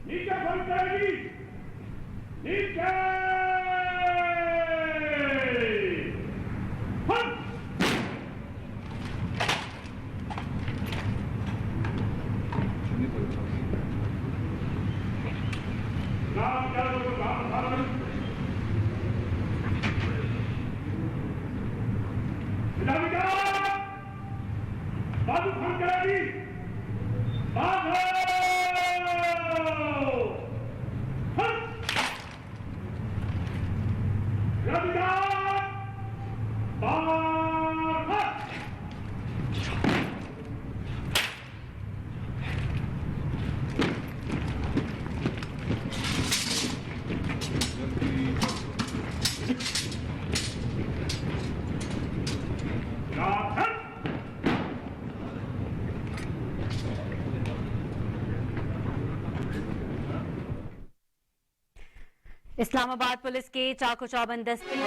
नीचे बंद करेगी, नीचे बंद। नाम क्या लोगों का नाम बाजू बंद करेगी, बाजू इस्लामाबाद पुलिस के चाको चौबंद दस्ते